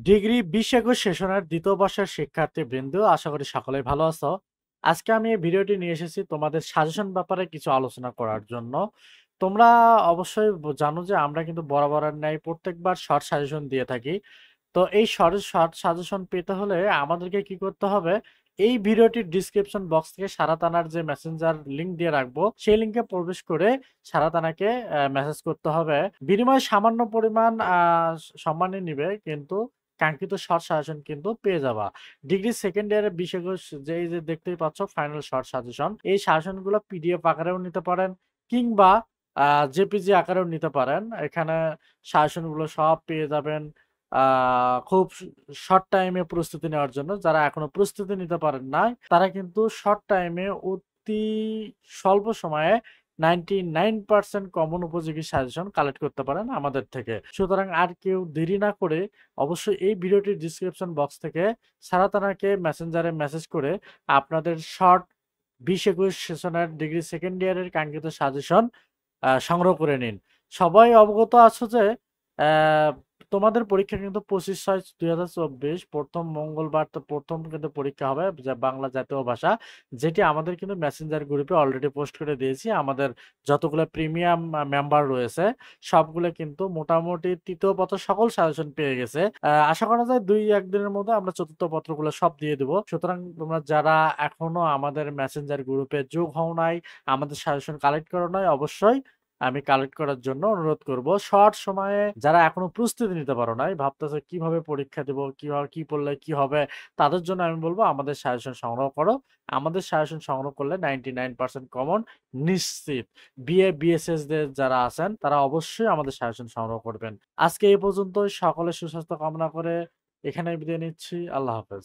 Degree ২০-২১ সেশনের ২য় বর্ষের শিক্ষার্থীবৃন্দ, আশা করি সকলেই ভালো আছো। আজকে আমি এই ভিডিওটি নিয়ে এসেছি তোমাদের সাজেশন ব্যাপারে কিছু আলোচনা করার জন্য। তোমরা অবশ্যই জানো যে আমরা কিন্তু বরাবরের ন্যায় প্রত্যেকবার শর্ট সাজেশন দিয়ে থাকি। তো এই শর্ট সাজেশন পেতে হলে আমাদেরকে কি করতে হবে? এই ভিডিওটির ডিসক্রিপশন বক্স থেকে সারাতানার যে মেসেঞ্জার লিংক দিয়ে রাখবো, সেই লিংকে প্রবেশ করে সারাতানাকে মেসেজ করতে হবে। বিনিময়ে সামান্য পরিমাণ সম্মানী নিবে, কিন্তু কাঙ্ক্ষিত শর্ট সাজেশন কিন্তু পেয়ে যাবা। ডিগ্রি সেকেন্ড ইয়ারের ২০-২১ যে এই যে দেখতেই পাচ্ছ ফাইনাল শর্ট সাজেশন, এই সাজেশনগুলো পিডিএফ আকারেও নিতে পারেন, কিংবা জেপিজি আকারেও নিতে পারেন। এখানে সাজেশনগুলো সব পেয়ে যাবেন খুব শর্ট টাইমে প্রস্তুতি নেওয়ার জন্য। যারা এখনো প্রস্তুতি নিতে পারেন নাই, তারা কিন্তু শর্ট টাইমে অতি স্বল্প সময়ে 99% কমন উপযোগী সাজেশন কালেক্ট করতে পারেন আমাদের থেকে। সুতরাং আর কেউ দেরি না করে অবশ্যই এই ভিডিওটির ডিসক্রিপশন বক্স থেকে সারাতানাকে মেসেঞ্জারে মেসেজ করে আপনাদের শর্ট ২০-২১ সেশনের ডিগ্রি সেকেন্ড ইয়ারের কাঙ্ক্ষিত সাজেশন সংগ্রহ করে নিন। সবাই অবগত আছো যে আহ, তোমাদের পরীক্ষা কিন্তু 25/6/2024 প্রথম মঙ্গলবার তো প্রথম কিন্তু পরীক্ষা হবে, যা বাংলা জাতীয় ভাষা, যেটি আমাদের কিন্তু মেসেঞ্জার গ্রুপে অলরেডি পোস্ট করে দিয়েছি। আমাদের যতগুলো প্রিমিয়াম মেম্বার রয়েছে সবগুলো কিন্তু মোটামুটি তৃতীয় পত্র সকল সাজেশন পেয়ে গেছে। আশা করা যায় 2-1 দিনের মধ্যে আমরা চতুর্থ পত্রগুলো সব দিয়ে দেবো। সুতরাং তোমরা যারা এখনো আমাদের মেসেঞ্জার গ্রুপে যোগ হও নাই, আমাদের সাজেশন কালেক্ট করো নাই, অবশ্যই আমি কালেক্ট করার জন্য অনুরোধ করব। শর্ট সময়ে যারা এখনো প্রস্তুতি নিতে পারো নাই, ভাবতেছে কিভাবে পরীক্ষা দেবো, কিভাবে কি পড়লে কি হবে, তাদের জন্য আমি বলবো আমাদের সাজেশন সংগ্রহ করো। আমাদের সাজেশন সংগ্রহ করলে 99% কমন নিশ্চিত। বিএ বিএসএস দের যারা আছেন তারা অবশ্যই আমাদের সাজেশন সংগ্রহ করবেন। আজকে এই পর্যন্তই। সকলের সুস্বাস্থ্য কামনা করে এখানে বিদায় নিচ্ছি। আল্লাহ হাফেজ।